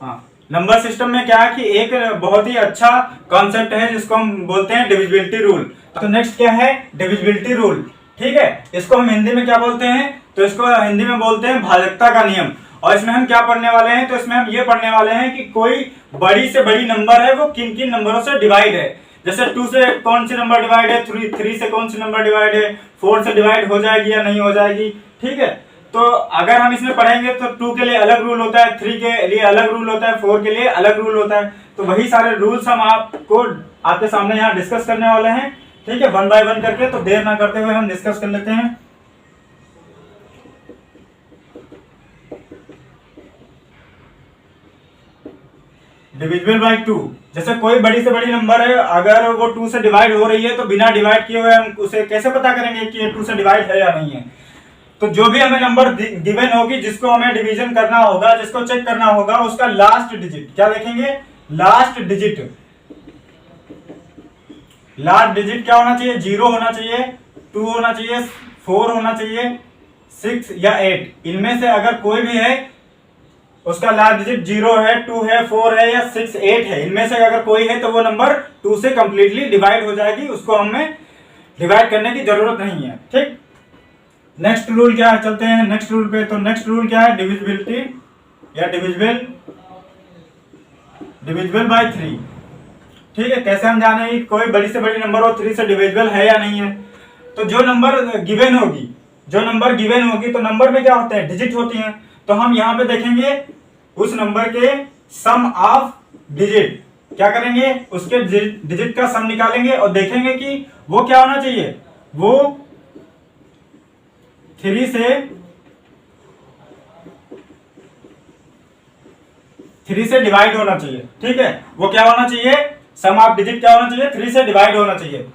हाँ, number system में क्या है कि एक बहुत ही अच्छा कॉन्सेप्ट है जिसको हम बोलते हैं डिविजिबिलिटी रूल। तो नेक्स्ट क्या है? Divisibility rule. ठीक है, इसको हम हिंदी में क्या बोलते हैं? तो इसको हिंदी में बोलते हैं भाजकता का नियम। और इसमें हम क्या पढ़ने वाले हैं? तो इसमें हम ये पढ़ने वाले हैं कि कोई बड़ी से बड़ी नंबर है वो किन किन नंबरों से डिवाइड है। जैसे 2 से कौन सी नंबर डिवाइड है, 3 से कौन सी नंबर डिवाइड है, 4 से डिवाइड हो जाएगी या नहीं हो जाएगी। ठीक है, तो अगर हम इसमें पढ़ेंगे तो 2 के लिए अलग रूल होता है, 3 के लिए अलग रूल होता है, 4 के लिए अलग रूल होता है। तो वही सारे रूल्स हम आपको आपके सामने यहाँ डिस्कस करने वाले हैं। ठीक है, 1 बाय 1 करके। तो देर ना करते हुए हम डिस्कस कर लेते हैं। Divisible by 2। जैसे कोई बड़ी से बड़ी नंबर है, अगर वो 2 से डिवाइड हो रही है तो बिना डिवाइड किए हुए हम उसे कैसे पता करेंगे कि ये 2 से डिवाइड है या नहीं है? तो जो भी हमें नंबर गिवन होगी, जिसको हमें डिवीजन करना होगा, जिसको चेक करना होगा, उसका लास्ट डिजिट क्या देखेंगे? Last digit. लास्ट डिजिट क्या होना चाहिए? 0 होना चाहिए, 2 होना चाहिए, 4 होना चाहिए, 6 या 8। इनमें से अगर कोई भी है उसका लास्ट डिजिट 0 है, 2 है, 4 है या 6, 8 है, इनमें से अगर कोई है तो वो नंबर 2 से कंप्लीटली डिवाइड हो जाएगी। उसको हमें डिवाइड करने की जरूरत नहीं है। ठीक, नेक्स्ट रूल क्या है? चलते हैं नेक्स्ट रूल पे। तो नेक्स्ट रूल क्या है? डिविजिबिलिटी या डिविजिबल बाय 3। ठीक है, कैसे हम जाने कोई बड़ी से बड़ी नंबर हो 3 से डिविजिबल है या नहीं है? तो जो नंबर गिवन होगी तो नंबर में क्या होते हैं? डिजिट होती हैं। तो हम यहाँ पे देखेंगे उस नंबर के सम ऑफ डिजिट। क्या करेंगे? उसके डिजिट का सम निकालेंगे और देखेंगे कि वो क्या होना चाहिए? वो 3 से डिवाइड होना चाहिए। ठीक है, वो क्या होना चाहिए? सम ऑफ डिजिट क्या होना चाहिए? 3 से डिवाइड होना चाहिए।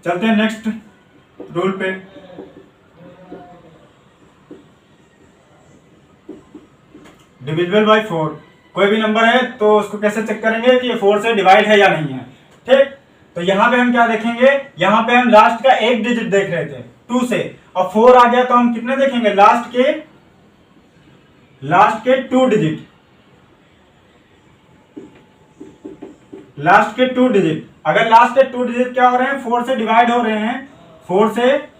चलते हैं नेक्स्ट रूल पे। Divisible by 4। कोई भी नंबर है तो उसको कैसे चेक करेंगे कि ये 4 से डिवाइड है या नहीं है? ठीक, तो यहां पे हम क्या देखेंगे? यहां पे हम लास्ट का एक डिजिट देख रहे थे 2 से, और 4 आ गया तो हम कितने देखेंगे? लास्ट के 2 डिजिट। लास्ट के 2 डिजिट। अगर लास्ट के 2 डिजिट क्या हो रहे हैं? 4 से डिवाइड हो रहे हैं। 4 से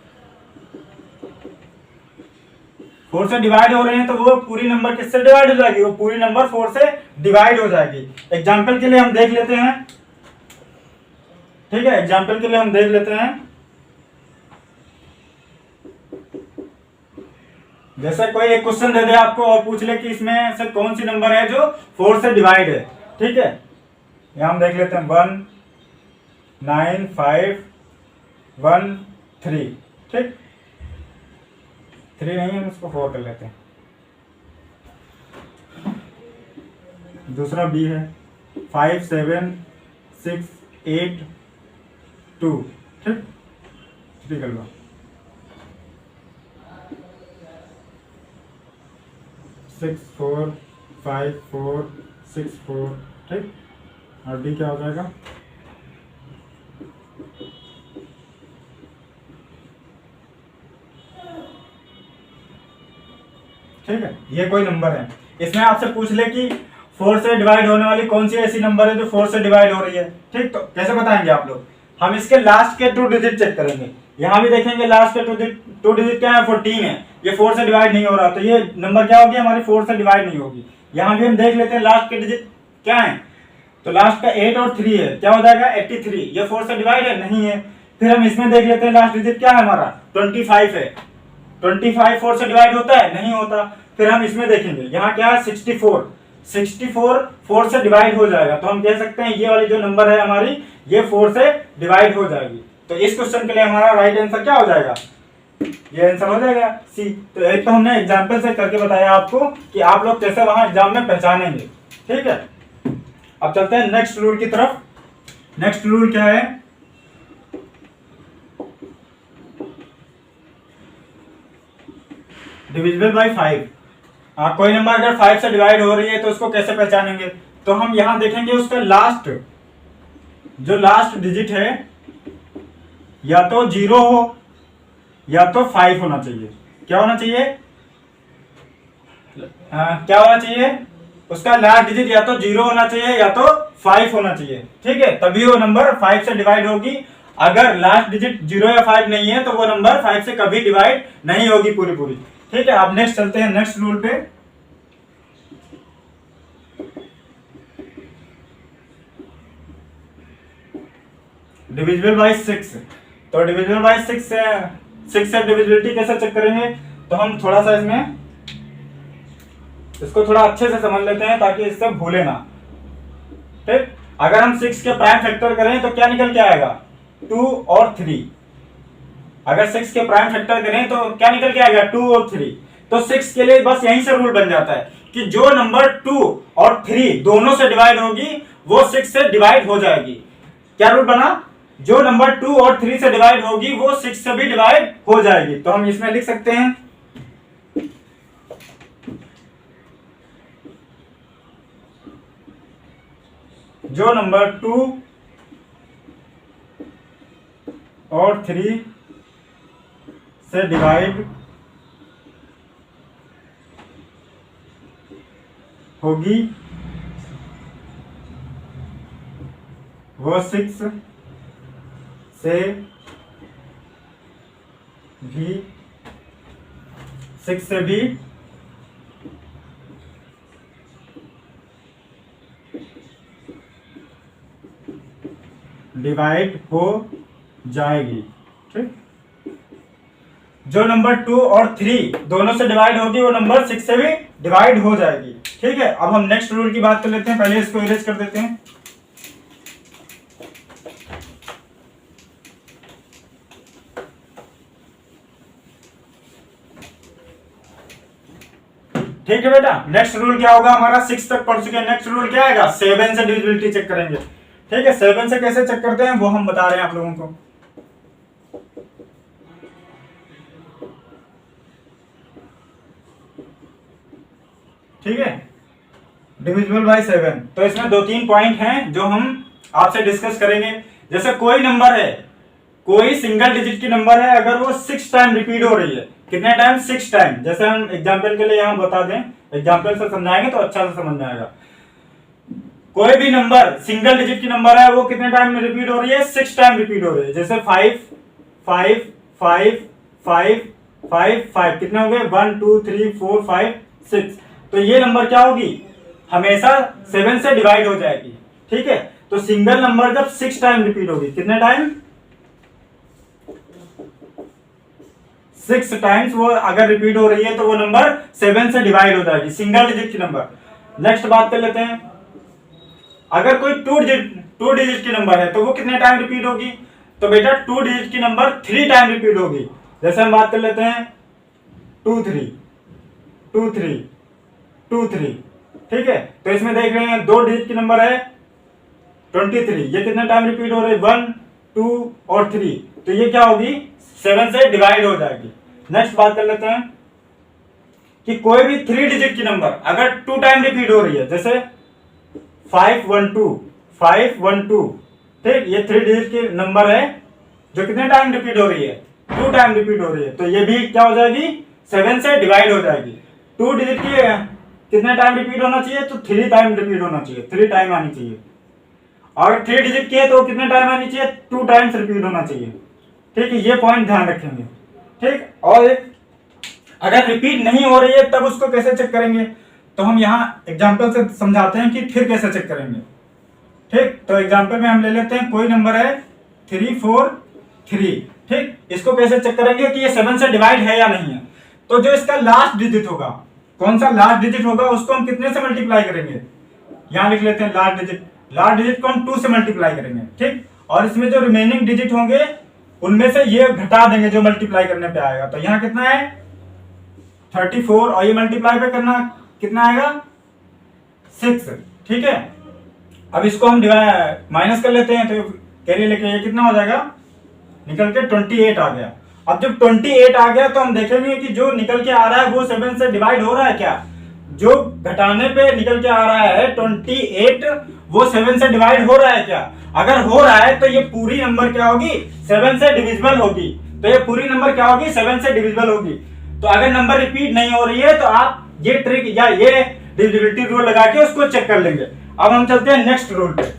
डिवाइड हो रहे हैं तो वो पूरी नंबर किससे डिवाइड हो जाएगी? वो पूरी नंबर 4 से डिवाइड हो जाएगी। एग्जाम्पल के लिए हम देख लेते हैं। ठीक है, एग्जाम्पल के लिए हम देख लेते हैं। जैसे कोई एक क्वेश्चन दे दे आपको और पूछ ले कि इसमें से कौन सी नंबर है जो 4 से डिवाइड है। ठीक है, यहां हम देख लेते हैं 1 9 5 1 3। ठीक, 3 नहीं, हम इसको 4 कर लेते हैं। दूसरा बी है 5 7 6 8 2। ठीक, 3 कर लो। 6 4 5 4 6 4। ठीक, और डी क्या हो जाएगा? ठीक है, ये कोई नंबर है। इसमें आपसे पूछ ले कि 4 से डिवाइड होने वाली कौन सी ऐसी नंबर है जो 4 से डिवाइड हो रही है। ठीक, तो कैसे बताएंगे आप लोग? हम इसके लास्ट के 2 डिजिट चेक करेंगे। यहां भी देखेंगे लास्ट के 2 डिजिट क्या है? 14 है। ये 4 से डिवाइड नहीं हो रहा, तो ये नंबर क्या होगी? हमारी 4 से डिवाइड नहीं होगी। यहां भी हम देख लेते हैं लास्ट के डिजिट क्या है? तो लास्ट का 8 और 3 है, क्या हो जाएगा? 83। ये 4 से डिवाइड है? नहीं है। फिर हम इसमें देख लेते हैं लास्ट डिजिट क्या है हमारा? 25 है। 25 4 से डिवाइड होता है? नहीं होता। फिर हम इसमें देखेंगे, यहाँ क्या है? 64 4 से डिवाइड हो जाएगा। तो हम कह सकते हैं ये वाली जो नंबर है हमारी, ये 4 से डिवाइड हो जाएगी। तो इस क्वेश्चन के लिए हमारा राइट आंसर क्या हो जाएगा? ये आंसर हो जाएगा सी। तो एक तो हमने एग्जाम्पल से करके बताया आपको कि आप लोग कैसे वहां एग्जाम में पहचानेंगे। ठीक है, अब चलते हैं नेक्स्ट रूल की तरफ। नेक्स्ट रूल क्या है? Divisible by 5। कोई नंबर अगर 5 से डिवाइड हो रही है तो उसको कैसे पहचानेंगे? तो हम यहां देखेंगे उसका लास्ट डिजिट है या तो 0 हो या तो 5 होना चाहिए। क्या होना चाहिए? क्या होना चाहिए? उसका लास्ट डिजिट या तो 0 होना चाहिए या तो 5 होना चाहिए, ठीक है, तभी वो नंबर 5 से डिवाइड होगी। अगर लास्ट डिजिट 0 या 5 नहीं है तो वो नंबर 5 से कभी डिवाइड नहीं होगी पूरी पूरी, ठीक है। अब नेक्स्ट चलते हैं नेक्स्ट रूल पे। डिविजिबल बाय 6, तो डिविजिबल बाय 6 से डिविजिबिलिटी कैसे चेक करेंगे, तो हम थोड़ा सा इसमें इसको थोड़ा अच्छे से समझ लेते हैं ताकि इससे भूले ना, ठीक। अगर हम 6 के प्राइम फैक्टर करें तो क्या निकल के आएगा, 2 और 3। अगर 6 के प्राइम फैक्टर करें तो क्या निकल के आएगा, 2 और 3। तो 6 के लिए बस यहीं से रूल बन जाता है कि जो नंबर 2 और 3 दोनों से डिवाइड होगी वो 6 से डिवाइड हो जाएगी। क्या रूल बना, जो नंबर 2 और 3 से डिवाइड होगी वो 6 से भी डिवाइड हो जाएगी। तो हम इसमें लिख सकते हैं जो नंबर 2 और 3 से डिवाइड होगी वो 6 से भी डिवाइड हो जाएगी, ठीक। जो नंबर 2 और 3 दोनों से डिवाइड होगी वो नंबर 6 से भी डिवाइड हो जाएगी, ठीक है। अब हम नेक्स्ट रूल की बात कर लेते हैं, पहले इसको इरेज कर देते हैं। ठीक है बेटा, नेक्स्ट रूल क्या होगा हमारा, 6 तक पढ़ चुके हैं। नेक्स्ट रूल क्या आएगा, 7 से डिविजिबिलिटी चेक करेंगे, ठीक है। 7 से कैसे चेक करते हैं वो हम बता रहे हैं आप लोगों को। ठीक है, डिविजिबल बाय 7, तो इसमें 2-3 पॉइंट हैं जो हम आपसे डिस्कस करेंगे। जैसे कोई नंबर है, कोई सिंगल डिजिट की नंबर है, अगर वो 6 टाइम रिपीट हो रही है, कितने टाइम, 6 टाइम। जैसे हम एग्जाम्पल के लिए यहाँ बता दें, एग्जाम्पल से समझाएंगे तो अच्छा से समझ में आएगा। कोई भी नंबर सिंगल डिजिट की नंबर है, वो कितने टाइम में रिपीट हो रही है, 6 टाइम रिपीट हो रही है। जैसे 5 5 5 5 5 5 कितने हो गए, 1 2 3 4 5 6। तो ये नंबर क्या होगी, हमेशा 7 से डिवाइड हो जाएगी, ठीक है। तो सिंगल नंबर जब 6 टाइम रिपीट होगी, कितने टाइम, 6 टाइम्स वो अगर रिपीट हो रही है तो वो नंबर 7 से डिवाइड हो जाएगी, सिंगल डिजिट की नंबर। नेक्स्ट बात कर लेते हैं, अगर कोई 2 डिजिट की नंबर है तो वो कितने टाइम रिपीट होगी, तो बेटा 2 डिजिट की नंबर 3 टाइम रिपीट होगी। जैसे हम बात कर लेते हैं 2 3 2 3 2 3, ठीक है। तो इसमें देख रहे हैं 2 डिजिट की नंबर है 23, ये कितने टाइम रिपीट हो रही है, 1 2 और 3, तो ये क्या होगी, 7 से डिवाइड हो जाएगी। नेक्स्ट बात कर लेते हैं कि कोई भी 3 डिजिट की नंबर अगर 2 टाइम रिपीट हो रही है, जैसे 5 1 2 5 1 2, ठीक, ये 3 डिजिट की नंबर है जो कितने टाइम रिपीट हो रही है, 2 टाइम रिपीट हो रही है, तो ये भी क्या हो जाएगी, 7 से डिवाइड हो जाएगी। 2 डिजिट की कितने टाइम रिपीट होना चाहिए, तो 3 टाइम रिपीट होना चाहिए, 3 टाइम आनी चाहिए। और 3 डिजिट की है तो कितने टाइम आनी चाहिए, 2 टाइम्स रिपीट होना चाहिए, ठीक है। ये पॉइंट ध्यान रखेंगे, ठीक। और अगर रिपीट नहीं हो रही है तब उसको कैसे चेक करेंगे, तो हम यहाँ एग्जांपल से समझाते हैं कि फिर कैसे चेक करेंगे, ठीक। तो एग्जांपल में हम ले लेते हैं, कोई नंबर है 3 4 3, ठीक। इसको कैसे चेक करेंगे कि ये 7 से डिवाइड है या नहीं है, तो जो इसका लास्ट डिजिट होगा, कौन सा लास्ट डिजिट होगा, उसको हम कितने से मल्टीप्लाई करेंगे, यहाँ लिख लेते हैं लास्ट डिजिट को हम 2 से मल्टीप्लाई करेंगे, ठीक। और इसमें जो रिमेनिंग डिजिट होंगे उनमें से ये घटा देंगे जो मल्टीप्लाई करने पे आएगा। तो यहाँ कितना है 34, और ये मल्टीप्लाई पे करना कितना आएगा 6, ठीक है। अब इसको हम माइनस कर लेते हैं, तो कैरी लेके ये कितना हो जाएगा, निकल के 28 आ गया। अब जब 28 आ गया तो हम देखेंगे कि जो निकल के आ रहा है वो 7 से डिवाइड हो रहा है क्या, जो घटाने पे निकल के आ रहा है 28, वो 7 से डिवाइड हो रहा है क्या। अगर हो रहा है तो ये पूरी नंबर क्या होगी, 7 से डिविजिबल होगी। तो ये पूरी नंबर क्या होगी, 7 से डिविजिबल होगी। तो अगर नंबर रिपीट नहीं हो रही है तो आप ये ट्रिक या ये डिविजिबिलिटी रूल लगा के उसको चेक कर लेंगे। अब हम चलते हैं नेक्स्ट रूल पे।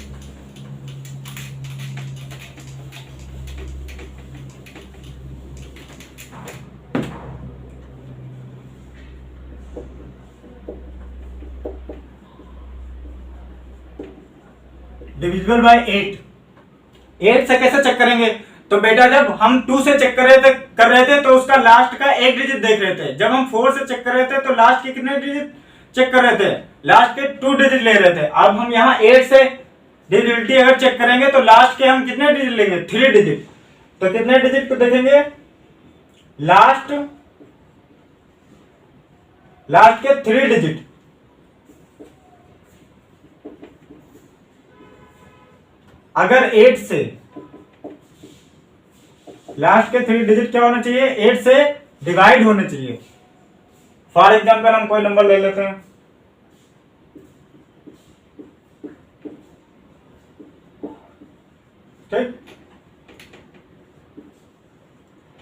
डिविजिबल बाय 8 से कैसे चेक करेंगे? तो बेटा जब हम 2 से चेक कर रहे थे तो उसका लास्ट का एक डिजिट देख रहे थे। जब हम 4 से चेक कर रहे थे तो लास्ट के कितने डिजिट चेक कर रहे थे? लास्ट के 2 डिजिट ले रहे थे। अब हम यहाँ 8 से डिविजिबिलिटी अगर चेक करेंगे तो लास्ट के हम कितने डिजिट लेंगे? 3 डिजिट। तो कितने डिजिट को देखेंगे? लास्ट के 3 डिजिट। अगर 8 से लास्ट के 3 डिजिट क्या होना चाहिए? 8 से डिवाइड होने चाहिए। फॉर एग्जाम्पल हम कोई नंबर ले लेते हैं,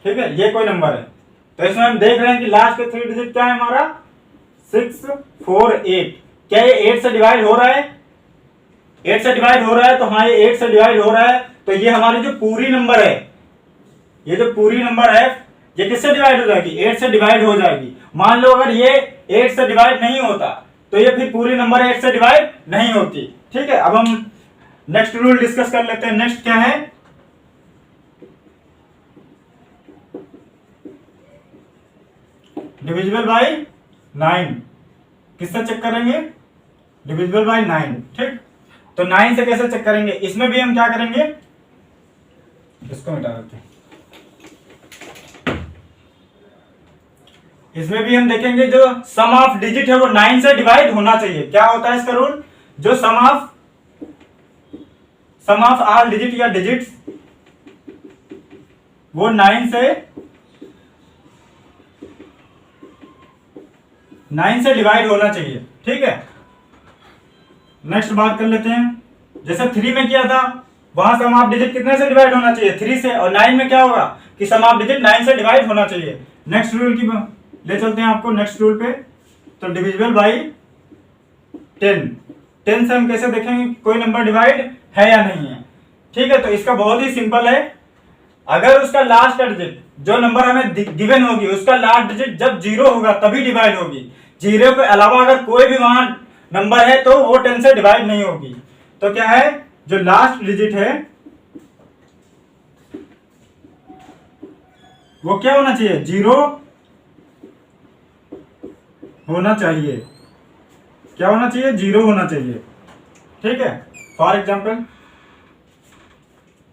ठीक है, ये कोई नंबर है। तो इसमें हम देख रहे हैं कि लास्ट के 3 डिजिट क्या है हमारा? 6, 4, 8। क्या ये 8 से डिवाइड हो रहा है? 8 से डिवाइड हो रहा है। तो हाँ, ये 8 से डिवाइड हो रहा है। तो ये हमारी जो पूरी नंबर है, ये जो पूरी नंबर है, ये किससे डिवाइड हो जाएगी? 8 से डिवाइड हो जाएगी। मान लो अगर ये 8 से डिवाइड नहीं होता तो ये फिर पूरी नंबर 8 से डिवाइड नहीं होती। ठीक है, अब हम नेक्स्ट रूल डिस्कस कर लेते हैं। नेक्स्ट क्या है? Divisible by 9। किससे चेक करेंगे? Divisible by 9। ठीक, तो 9 से कैसे चेक करेंगे? इसमें भी हम क्या करेंगे? इसको मिटा देते हैं। इसमें भी हम देखेंगे जो सम ऑफ डिजिट है वो 9 से डिवाइड होना चाहिए। क्या होता है इसका रूल? जो सम ऑफ ऑल डिजिट या डिजिट्स वो 9 से डिवाइड होना चाहिए। ठीक है, नेक्स्ट बात कर लेते हैं। जैसे 3 में किया था, वहां सम ऑफ डिजिट कितने से डिवाइड होना चाहिए? 3 से। और 9 में क्या होगा कि सम ऑफ डिजिट 9 से डिवाइड होना चाहिए। नेक्स्ट रूल की ले चलते हैं आपको नेक्स्ट रूल पे। तो डिविजिबल बाय 10 से हम कैसे देखेंगे कोई नंबर डिवाइड है या नहीं है? ठीक है, तो इसका बहुत ही सिंपल है। अगर उसका लास्ट का डिजिट, जो नंबर हमें गिवन होगी, उसका लास्ट डिजिट जब 0 होगा तभी डिवाइड होगी। 0 के अलावा अगर कोई भी वहां नंबर है तो वो 10 से डिवाइड नहीं होगी। तो क्या है? जो लास्ट डिजिट है वो क्या होना चाहिए? 0 होना चाहिए। क्या होना चाहिए? 0 होना चाहिए। ठीक है, फॉर एग्जाम्पल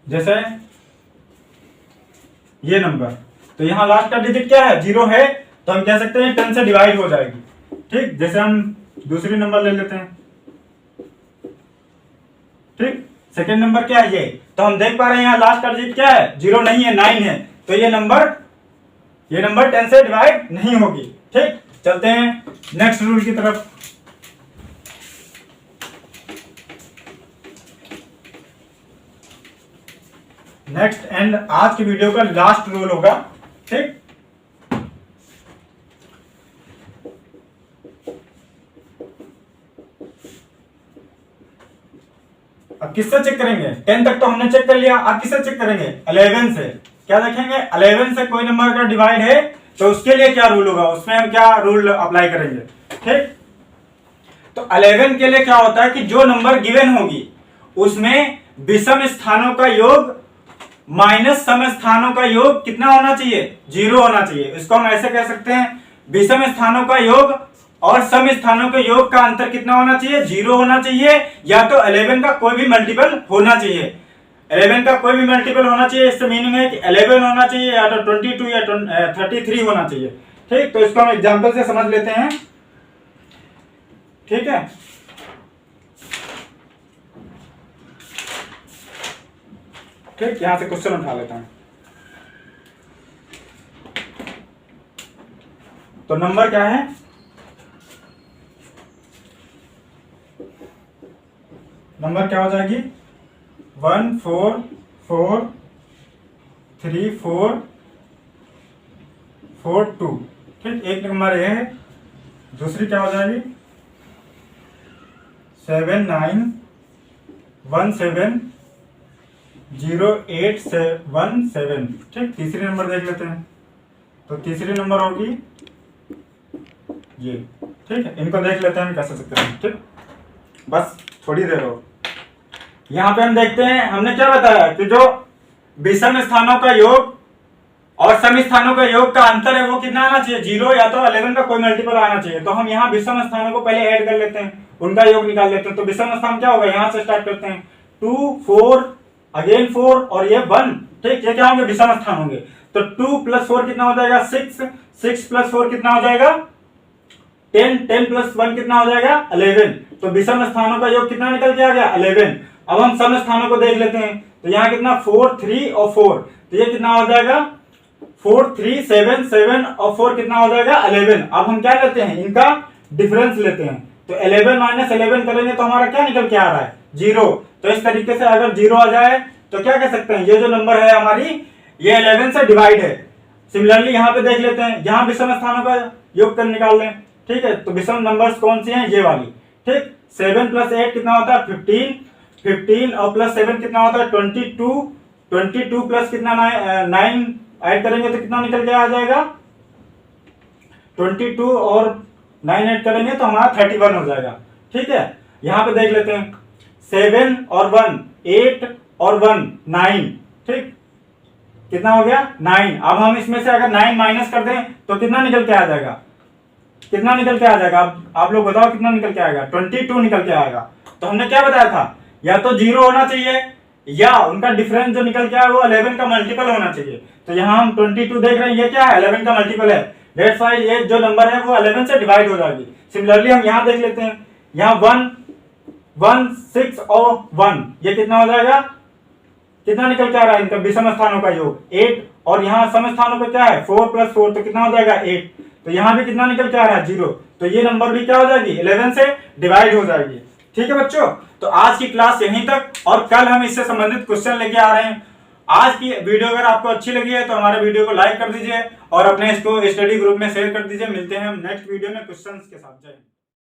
जैसे ये नंबर, तो यहां लास्ट का डिजिट क्या है? 0 है, तो हम कह सकते हैं 10 से डिवाइड हो जाएगी। ठीक, जैसे हम दूसरी नंबर ले लेते हैं। ठीक, सेकेंड नंबर क्या है? ये तो हम देख पा रहे हैं यहाँ लास्ट का डिजिट क्या है? 0 नहीं है, 9 है। तो ये नंबर 10 से डिवाइड नहीं होगी। ठीक, चलते हैं नेक्स्ट रूल की तरफ। नेक्स्ट एंड आज की वीडियो का लास्ट रूल होगा। ठीक, अब किससे चेक करेंगे? 10 तक तो हमने चेक कर लिया। अब किससे चेक करेंगे? 11 से। क्या देखेंगे? 11 से कोई नंबर का डिवाइड है तो उसके लिए क्या रूल होगा, उसमें हम क्या रूल अप्लाई करेंगे? ठीक, तो 11 के लिए क्या होता है कि जो नंबर गिवन होगी उसमें विषम स्थानों का योग माइनस सम स्थानों का योग कितना होना चाहिए? 0 होना चाहिए। इसको हम ऐसे कह सकते हैं, विषम स्थानों का योग और सम स्थानों के योग का अंतर कितना होना चाहिए? 0 होना चाहिए, या तो 11 का कोई भी मल्टीपल होना चाहिए। 11 का कोई भी मल्टीपल होना चाहिए। इससे मीनिंग है कि 11 होना चाहिए, या तो 22 या 33 होना चाहिए। ठीक, तो इसको हम एग्जाम्पल से समझ लेते हैं। ठीक है, ठीक, यहां से क्वेश्चन उठा लेता हूं। तो नंबर क्या है? नंबर क्या हो जाएगी? 1 4 4 3 4 4 2। ठीक, एक नंबर ये है। दूसरी क्या हो जाएगी? 79170817। ठीक, तीसरी नंबर देख लेते हैं। तो तीसरी नंबर होगी ये। ठीक है, इनको देख लेते हैं कैसे सकते हैं। ठीक, बस थोड़ी देर हो। यहाँ पे हम देखते हैं, हमने क्या बताया कि जो विषम स्थानों का योग और सम स्थानों का योग का अंतर है वो कितना आना चाहिए, 0 या तो 11 का कोई मल्टीपल आना चाहिए। तो हम यहाँ विषम स्थानों को पहले ऐड कर लेते हैं, उनका योग निकाल लेते हैं। तो विषम स्थान क्या होगा, यहाँ से स्टार्ट करते हैं। 2 4 अगेन 4 और ये 1। ठीक, ये क्या होंगे, विषम स्थान होंगे। तो 2 + 4 कितना हो जाएगा, 6 6 + 4 कितना हो जाएगा, 10 10 + 1 कितना हो जाएगा, 11। तो विषम स्थानों का योग कितना निकल के आ गया, 11। अब हम सम स्थानों को देख लेते हैं। तो यहाँ कितना 4 3 और 4, तो ये कितना हो जाएगा 4 3 7 7 और 4 कितना हो जाएगा 11। अब हम क्या लेते हैं, इनका डिफरेंस लेते हैं। तो 11 - 11 करेंगे तो हमारा क्या निकल के आ रहा है, 0। तो इस तरीके से अगर 0 आ जाए तो क्या कह सकते हैं, ये जो नंबर है हमारी ये 11 से डिवाइड है। सिमिलरली यहाँ पे देख लेते हैं, यहाँ विषम स्थानों का योग कर निकाल लें। ठीक है, तो विषम नंबर्स कौन सी हैं, ये वाली। ठीक, 7 + 8 कितना होता है 15 15 और +7 कितना होता है 22 22 प्लस कितना 9 ऐड करेंगे तो कितना निकल के आ जाएगा 22 और 9 ऐड करेंगे तो हमारा 31 हो जाएगा। ठीक है, यहाँ पे देख लेते हैं 7 और 1 8 और 1 9। ठीक, कितना हो गया 9। अब हम इसमें से अगर 9 माइनस कर दें तो कितना निकल के आ जाएगा, कितना निकल के आ जाएगा, आप लोग बताओ कितना निकल के आएगा, 22 निकल के आएगा। तो हमने क्या बताया था, या तो 0 होना चाहिए या उनका डिफरेंस जो निकल के आया वो 11 का मल्टीपल होना चाहिए। तो यहाँ हम 22 देख रहे हैं, ये क्या है 11 का मल्टीपल है। दैट्स व्हाई ये जो नंबर है वो 11 से डिवाइड हो जाएगी। सिमिलरली हम यहाँ देख लेते हैं, यहाँ 1 1 6 और 1 ये कितना हो जाएगा, कितना निकल के आ रहा है इनका विषम स्थानों का योग 8। और यहाँ सम स्थानों का क्या है 4 + 4 तो कितना हो जाएगा 8। तो यहाँ भी कितना निकल के आ रहा है 0। तो ये नंबर भी क्या हो जाएगी 11 से डिवाइड हो जाएगी। ठीक है बच्चों, तो आज की क्लास यहीं तक, और कल हम इससे संबंधित क्वेश्चन लेके आ रहे हैं। आज की वीडियो अगर आपको अच्छी लगी है तो हमारे वीडियो को लाइक कर दीजिए और अपने इसको स्टडी ग्रुप में शेयर कर दीजिए। मिलते हैं हम नेक्स्ट वीडियो में क्वेश्चंस के साथ। जय हिंद।